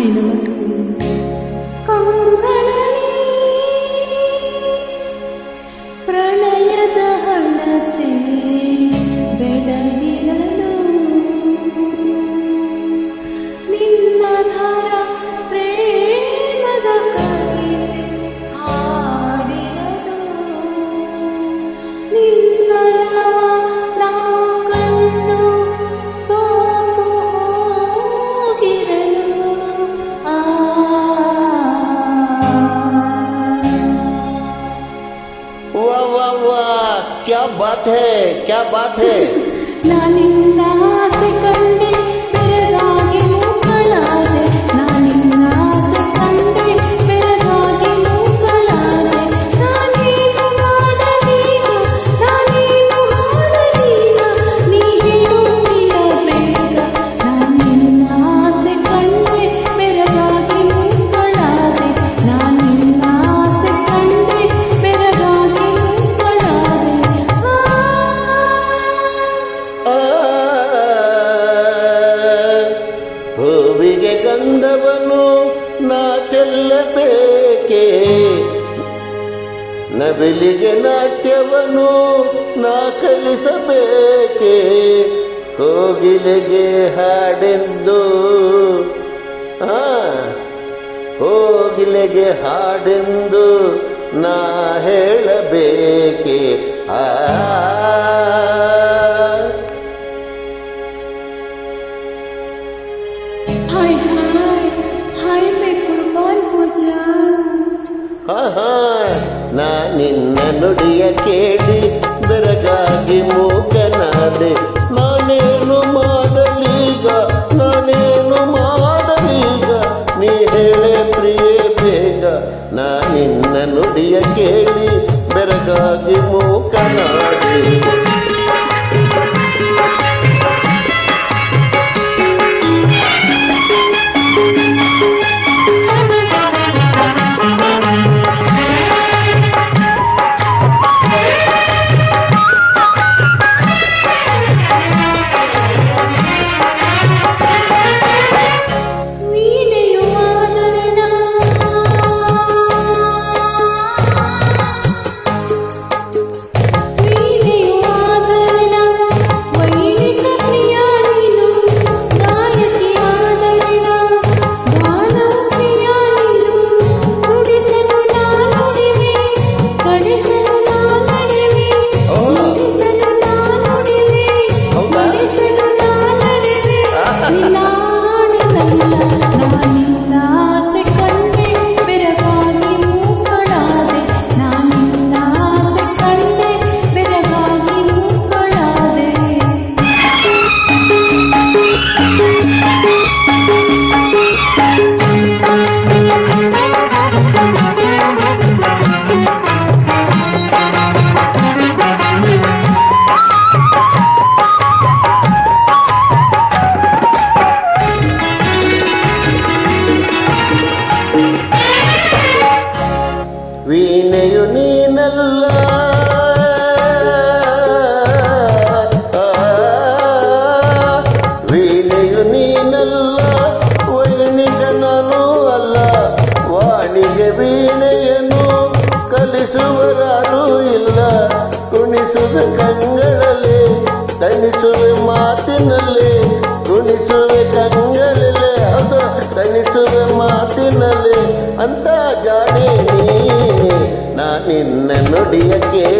Hi ನಮಸ್ತೆ. ಕಂಗಳಲ್ಲಿ ಪ್ರಣಯದ ಹಣತೆ ಬೆಳಗಿರಲು ನಿನ್ನ ಧಾರ ಪ್ರೇಮದ ಕವಿತೆ ಹಾಡಿರಲು ನಿನ್ನ ನವ ನಾ ಕಣ್ಣು ಸೋತು ಹೋಗಿರಲು वाह वाह वाह, क्या बात है, क्या बात है. ನಾನಿನ್ನ ಆಸೆ ಕಂಡೆ ಬೆರಗಾಗಿ ಮೂಕಲಾದೆ, ನಾನಿನ್ನ ಆಸೆ ಕಂಡೆ ಬೆರಗಾಗಿ ಮೂಕಲಾದೆ. ನಾನೇನು ಮಾಡಲೀಗ, ನಾನೇನು ಮಾಡಲೀಗ, ನೀ ಹೇಳುತ್ತಿರಬೇಕ. ನಾನಿನ್ನ ಆಸೆ ಕಂಡೆ ಬೆರಗಾಗಿ ಮೂಕಲಾದೆ, ನಾನಿನ್ನ ಆಸೆ ಕಂಡೆ ಬೆರಗಾಗಿ ಮೂಕಲಾದೆ. ಹೂವಿಗೆ ಗಂಧವನ್ನು ನಾ ಚೆಲ್ಲಬೇಕೆ, ನವಿಲಿಗೆ ನಾಟ್ಯವನ್ನು ನಾ ಕಲಿಸಬೇಕೆ, ಕೋಗಿಲೆಗೆ ಹಾಡೆಂದು ಕೋಗಿಲೆಗೆ ಹಾಡೆಂದು ನಾ ಹೇಳಬೇಕೆ. हाय हाय हाय मैं कुर्बान हो जाऊं. ನಾ ನಿನ್ನ ನುಡಿಯ ಕೇಳಿ ಬೆರಗಾಗಿ ಮೂಕನಾದೆ. ನಾನೇನು ಮಾಡಲೀಗ, ನಾನೇನು ಮಾಡಲೀಗ, ನೀ ಹೇಳೆ ಪ್ರಿಯೇ ಬೇಗ. ನಾ ನಿನ್ನ ನುಡಿಯ ಕೇಳಿ ಬೆರಗಾಗಿ ಮೂಕನಾದೆ. ವೀಣೆಯು ನೀನಲ್ಲ, ವೀಣೆಯು ನೀನಲ್ಲ, ವೈಣಿಗ ನಾನು ಅಲ್ಲ. ವಾಣಿಗೆ ವೀಣೆಯನ್ನು ಕಲಿಸುವರಾರೂ ಇಲ್ಲ. ಕುಣಿಸುವೆ ಕಂಗಳಲ್ಲಿ, ತಣಿಸುವೆ ಮಾತಿನಲ್ಲಿ, ಕುಣಿಸುವೆ ಕಂಗಳಲ್ಲಿ, ಅದು ತಣಿಸುವೆ ಮಾತಿನಲ್ಲಿ ಅಂತ ಜಾಣೆ ನೀ. ನಾ ನಿನ್ನ ನುಡಿಯ ಕೇಳಿ